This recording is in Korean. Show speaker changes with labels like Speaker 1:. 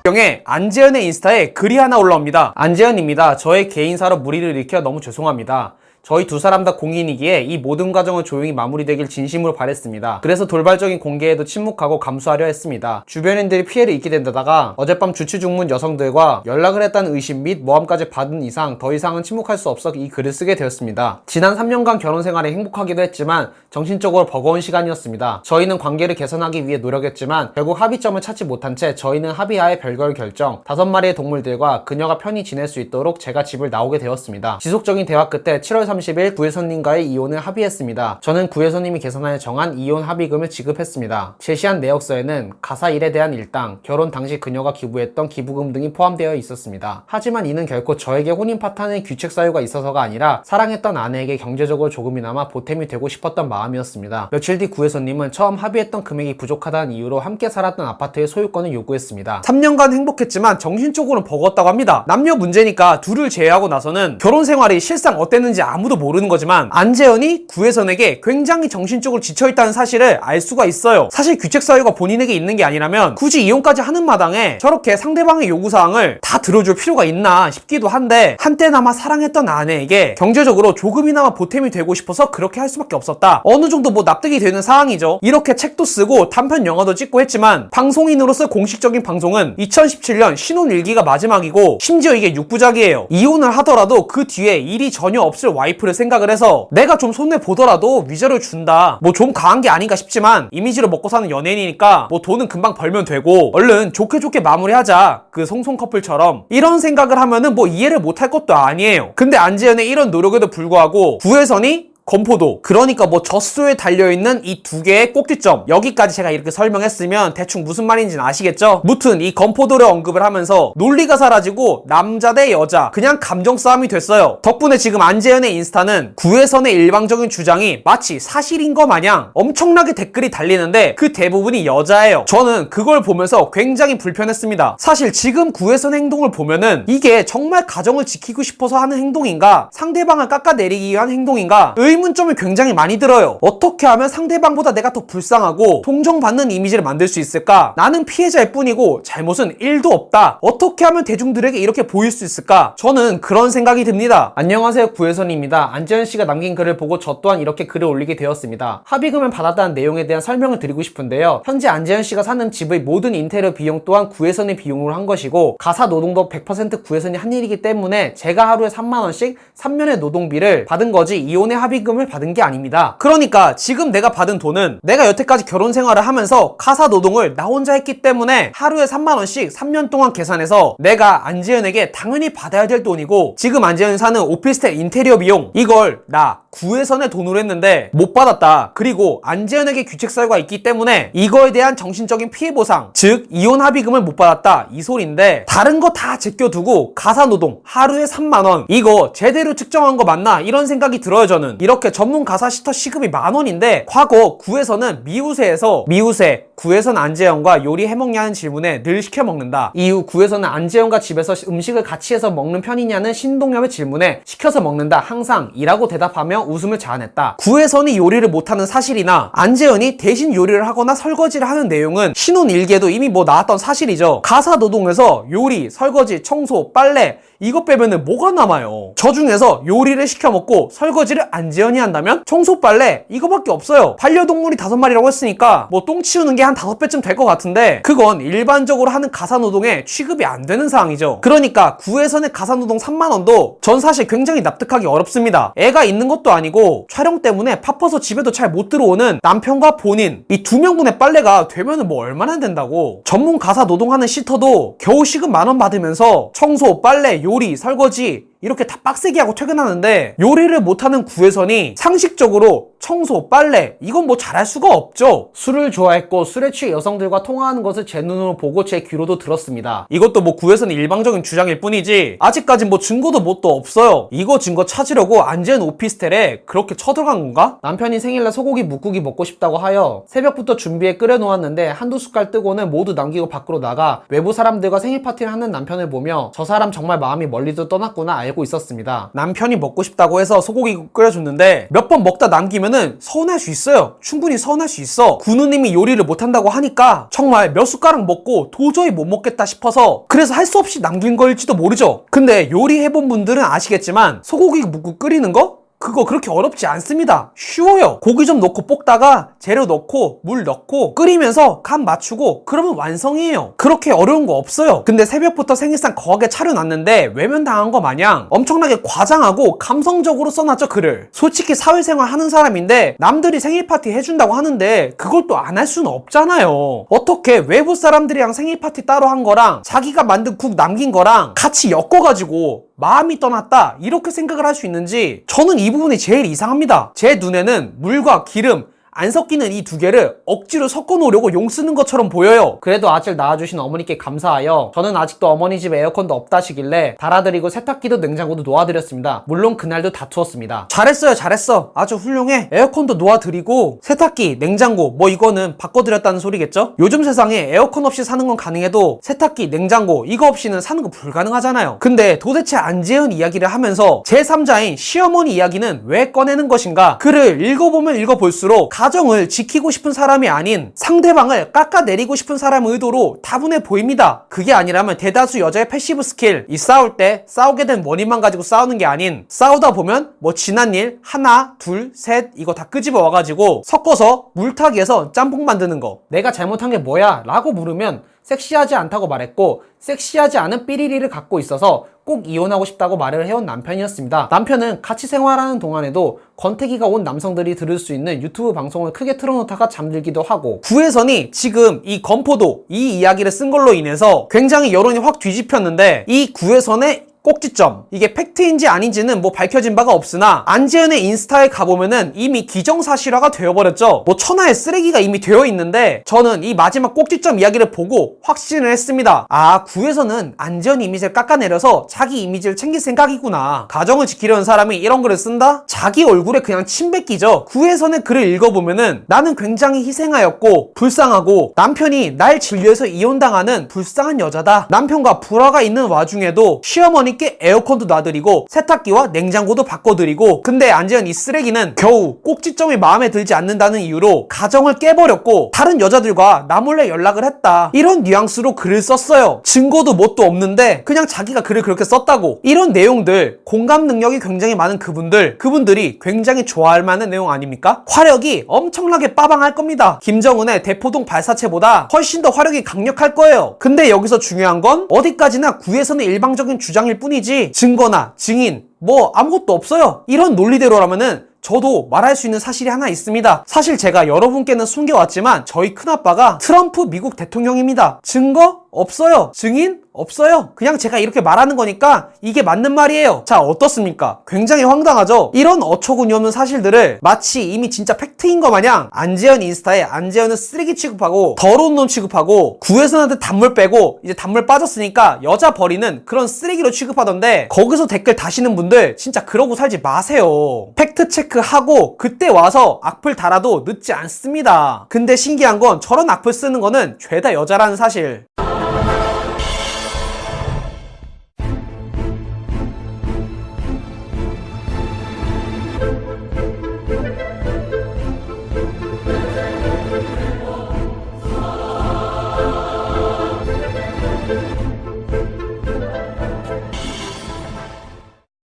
Speaker 1: 병에 안재현의 인스타에 글이 하나 올라옵니다. 안재현입니다. 저의 개인사로 무리를 일으켜 너무 죄송합니다. 저희 두 사람 다 공인이기에 이 모든 과정은 조용히 마무리되길 진심으로 바랬습니다. 그래서 돌발적인 공개에도 침묵하고 감수하려 했습니다. 주변인들이 피해를 입게 된다다가 어젯밤 주치중문 여성들과 연락을 했다는 의심 및 모함까지 받은 이상 더 이상은 침묵할 수 없어 이 글을 쓰게 되었습니다. 지난 3년간 결혼생활에 행복하기도 했지만 정신적으로 버거운 시간이었습니다. 저희는 관계를 개선하기 위해 노력했지만 결국 합의점을 찾지 못한 채 저희는 합의하에 별거를 결정 5마리의 동물들과 그녀가 편히 지낼 수 있도록 제가 집을 나오게 되었습니다. 지속적인 대화 끝에 7월 30일 구혜선님과의 이혼을 합의했습니다. 저는 구혜선님이 계산하여 정한 이혼 합의금을 지급했습니다. 제시한 내역서에는 가사 일에 대한 일당, 결혼 당시 그녀가 기부했던 기부금 등이 포함되어 있었습니다. 하지만 이는 결코 저에게 혼인 파탄의 규칙 사유가 있어서가 아니라 사랑했던 아내에게 경제적으로 조금이나마 보탬이 되고 싶었던 마음이었습니다. 며칠 뒤 구혜선님은 처음 합의했던 금액이 부족하다는 이유로 함께 살았던 아파트의 소유권을 요구했습니다. 3년간 행복했지만 정신적으로는 버거웠다고 합니다. 남녀 문제니까 둘을 제외하고 나서는 결혼 생활이 실상 어땠는지 아무도 모르는 거지만 안재현이 구혜선에게 굉장히 정신적으로 지쳐있다는 사실을 알 수가 있어요. 사실 규칙 사유가 본인에게 있는 게 아니라면 굳이 이혼까지 하는 마당에 저렇게 상대방의 요구사항을 다 들어줄 필요가 있나 싶기도 한데 한때나마 사랑했던 아내에게 경제적으로 조금이나마 보탬이 되고 싶어서 그렇게 할 수밖에 없었다. 어느 정도 뭐 납득이 되는 상황이죠. 이렇게 책도 쓰고 단편 영화도 찍고 했지만 방송인으로서 공식적인 방송은 2017년 신혼일기가 마지막이고 심지어 이게 6부작이에요. 이혼을 하더라도 그 뒤에 일이 전혀 없을 와이프를 생각을 해서 내가 좀 손해보더라도 위자료 준다. 뭐 좀 강한 게 아닌가 싶지만 이미지로 먹고 사는 연예인이니까 뭐 돈은 금방 벌면 되고 얼른 좋게 좋게 마무리하자. 그 송송 커플처럼 이런 생각을 하면은 뭐 이해를 못할 것도 아니에요. 근데 안재현의 이런 노력에도 불구하고 구혜선이 건포도, 그러니까 뭐 젖소에 달려있는 이 두 개의 꼭지점, 여기까지 제가 이렇게 설명했으면 대충 무슨 말인지는 아시겠죠? 무튼 이 건포도를 언급을 하면서 논리가 사라지고 남자 대 여자 그냥 감정 싸움이 됐어요. 덕분에 지금 안재현의 인스타는 구혜선의 일방적인 주장이 마치 사실인 거 마냥 엄청나게 댓글이 달리는데 그 대부분이 여자예요. 저는 그걸 보면서 굉장히 불편했습니다. 사실 지금 구혜선 행동을 보면은 이게 정말 가정을 지키고 싶어서 하는 행동인가, 상대방을 깎아내리기 위한 행동인가 의문점이 굉장히 많이 들어요. 어떻게 하면 상대방보다 내가 더 불쌍하고 동정받는 이미지를 만들 수 있을까? 나는 피해자일 뿐이고 잘못은 1도 없다. 어떻게 하면 대중들에게 이렇게 보일 수 있을까? 저는 그런 생각이 듭니다. 안녕하세요, 구혜선입니다. 안재현 씨가 남긴 글을 보고 저 또한 이렇게 글을 올리게 되었습니다. 합의금을 받았다는 내용에 대한 설명을 드리고 싶은데요. 현재 안재현 씨가 사는 집의 모든 인테리어 비용 또한 구혜선의 비용으로 한 것이고 가사 노동도 100% 구혜선이 한 일이기 때문에 제가 하루에 3만원씩 3년의 노동비를 받은 거지 이혼의 합의금을 받은 게 아닙니다. 그러니까 지금 내가 받은 돈은 내가 여태까지 결혼 생활을 하면서 가사 노동을 나 혼자 했기 때문에 하루에 3만원씩 3년 동안 계산해서 내가 안재현에게 당연히 받아야 될 돈이고 지금 안재현이 사는 오피스텔 인테리어 비용 이걸 나 구혜선의 돈으로 했는데 못 받았다. 그리고 안재현에게 규칙 사유가 있기 때문에 이거에 대한 정신적인 피해 보상, 즉 이혼 합의금을 못 받았다 이 소리인데 다른 거 다 제껴두고 가사 노동 하루에 3만원 이거 제대로 측정한 거 맞나 이런 생각이 들어요. 저는 이렇게 전문 가사 시터 시급이 10,000원인데 과거 구혜선은 미우새에서 미우새 구혜선 안재현과 요리 해먹냐는 질문에 늘 시켜먹는다. 이후 구혜선은 안재현과 집에서 음식을 같이 해서 먹는 편이냐는 신동엽의 질문에 시켜서 먹는다 항상 이라고 대답하며 웃음을 자아냈다. 구혜선이 요리를 못하는 사실이나 안재현이 대신 요리를 하거나 설거지를 하는 내용은 신혼일기에도 이미 뭐 나왔던 사실이죠. 가사 노동에서 요리, 설거지, 청소, 빨래 이것 빼면은 뭐가 남아요? 저 중에서 요리를 시켜먹고 설거지를 안재현이 한다면 청소, 빨래 이거밖에 없어요. 반려동물이 5마리라고 했으니까 뭐 똥 치우는 게 한 5배쯤 될 것 같은데 그건 일반적으로 하는 가사노동에 취급이 안 되는 사항이죠. 그러니까 구혜선의 가사노동 3만원도 전 사실 굉장히 납득하기 어렵습니다. 애가 있는 것도 아니고 촬영 때문에 바빠서 집에도 잘 못 들어오는 남편과 본인 이 2명분의 빨래가 되면은 뭐 얼마나 된다고. 전문 가사 노동하는 시터도 겨우 시급 10,000원 받으면서 청소, 빨래, 요리, 설거지 이렇게 다 빡세게 하고 퇴근하는데 요리를 못하는 구혜선이 상식적으로 청소, 빨래 이건 뭐 잘할 수가 없죠. 술을 좋아했고 술에 취해 여성들과 통화하는 것을 제 눈으로 보고 제 귀로도 들었습니다. 이것도 뭐 구혜선의 일방적인 주장일 뿐이지 아직까지 뭐 증거도 뭣도 없어요. 이거 증거 찾으려고 안재현 오피스텔에 그렇게 쳐들어간 건가? 남편이 생일날 소고기 묵국이 먹고 싶다고 하여 새벽부터 준비해 끓여놓았는데 한두 숟갈 뜨고는 모두 남기고 밖으로 나가 외부 사람들과 생일 파티를 하는 남편을 보며 저 사람 정말 마음이 멀리도 떠났구나 알고 알고 있었습니다. 남편이 먹고 싶다고 해서 소고기 끓여줬는데 몇 번 먹다 남기면은 서운할 수 있어요. 충분히 서운할 수 있어. 구누님이 요리를 못한다고 하니까 정말 몇 숟가락 먹고 도저히 못 먹겠다 싶어서 그래서 할 수 없이 남긴 거일지도 모르죠. 근데 요리해본 분들은 아시겠지만 소고기 묵국 끓이는 거? 그거 그렇게 어렵지 않습니다. 쉬워요. 고기 좀 넣고 볶다가 재료 넣고 물 넣고 끓이면서 간 맞추고 그러면 완성이에요. 그렇게 어려운 거 없어요. 근데 새벽부터 생일상 거하게 차려놨는데 외면당한 거 마냥 엄청나게 과장하고 감성적으로 써놨죠, 글을. 솔직히 사회생활 하는 사람인데 남들이 생일 파티 해준다고 하는데 그걸 또 안 할 수는 없잖아요. 어떻게 외부 사람들이랑 생일 파티 따로 한 거랑 자기가 만든 국 남긴 거랑 같이 엮어가지고 마음이 떠났다 이렇게 생각을 할 수 있는지 저는 이 부분이 제일 이상합니다. 제 눈에는 물과 기름 안 섞이는 이 두 개를 억지로 섞어 놓으려고 용 쓰는 것처럼 보여요. 그래도 아들 낳아주신 어머니께 감사하여 저는 아직도 어머니 집에 에어컨도 없다시길래 달아드리고 세탁기도 냉장고도 놓아드렸습니다. 물론 그날도 다투었습니다. 잘했어요, 잘했어. 아주 훌륭해. 에어컨도 놓아드리고 세탁기, 냉장고 뭐 이거는 바꿔드렸다는 소리겠죠? 요즘 세상에 에어컨 없이 사는 건 가능해도 세탁기, 냉장고 이거 없이는 사는 거 불가능하잖아요. 근데 도대체 안재현 이야기를 하면서 제3자인 시어머니 이야기는 왜 꺼내는 것인가? 글을 읽어보면 읽어볼수록 가정을 지키고 싶은 사람이 아닌 상대방을 깎아내리고 싶은 사람의 의도로 다분해 보입니다. 그게 아니라면 대다수 여자의 패시브 스킬, 이 싸울 때 싸우게 된 원인만 가지고 싸우는 게 아닌 싸우다 보면 뭐 지난 일 하나, 둘, 셋 이거 다 끄집어 와가지고 섞어서 물타기해서 짬뽕 만드는 거. 내가 잘못한 게 뭐야? 라고 물으면 섹시하지 않다고 말했고 섹시하지 않은 삐리리를 갖고 있어서 꼭 이혼하고 싶다고 말을 해온 남편이었습니다. 남편은 같이 생활하는 동안에도 권태기가 온 남성들이 들을 수 있는 유튜브 방송을 크게 틀어놓다가 잠들기도 하고 구혜선이 지금 이 건포도 이 이야기를 쓴 걸로 인해서 굉장히 여론이 확 뒤집혔는데 이 구혜선의 꼭지점, 이게 팩트인지 아닌지는 뭐 밝혀진 바가 없으나 안재현의 인스타에 가보면은 이미 기정사실화가 되어버렸죠. 뭐 천하의 쓰레기가 이미 되어 있는데 저는 이 마지막 꼭지점 이야기를 보고 확신을 했습니다. 아, 구에서는 안재현 이미지를 깎아내려서 자기 이미지를 챙길 생각이구나. 가정을 지키려는 사람이 이런 글을 쓴다? 자기 얼굴에 그냥 침 뱉기죠. 구혜선의 글을 읽어보면은 나는 굉장히 희생하였고 불쌍하고 남편이 날 진료해서 이혼당하는 불쌍한 여자다. 남편과 불화가 있는 와중에도 시어머니 에어컨도 놔드리고 세탁기와 냉장고도 바꿔드리고 근데 안재현 이 쓰레기는 겨우 꼭지점이 마음에 들지 않는다는 이유로 가정을 깨버렸고 다른 여자들과 나 몰래 연락을 했다. 이런 뉘앙스로 글을 썼어요. 증거도 뭣도 없는데 그냥 자기가 글을 그렇게 썼다고. 이런 내용들, 공감 능력이 굉장히 많은 그분들이 굉장히 좋아할 만한 내용 아닙니까? 화력이 엄청나게 빠방할 겁니다. 김정은의 대포동 발사체보다 훨씬 더 화력이 강력할 거예요. 근데 여기서 중요한 건 어디까지나 구에서는 일방적인 주장일 뿐이지 증거나 증인 뭐 아무것도 없어요. 이런 논리대로라면은 저도 말할 수 있는 사실이 하나 있습니다. 사실 제가 여러분께는 숨겨왔지만 저희 큰아빠가 트럼프 미국 대통령입니다. 증거? 없어요. 증인? 없어요. 그냥 제가 이렇게 말하는 거니까 이게 맞는 말이에요. 자, 어떻습니까? 굉장히 황당하죠? 이런 어처구니 없는 사실들을 마치 이미 진짜 팩트인 거 마냥 안재현 인스타에 안재현은 쓰레기 취급하고 더러운 놈 취급하고 구혜선한테 단물 빼고 이제 단물 빠졌으니까 여자 버리는 그런 쓰레기로 취급하던데 거기서 댓글 다시는 분들 진짜 그러고 살지 마세요. 팩트 체크하고 그때 와서 악플 달아도 늦지 않습니다. 근데 신기한 건 저런 악플 쓰는 거는 죄다 여자라는 사실.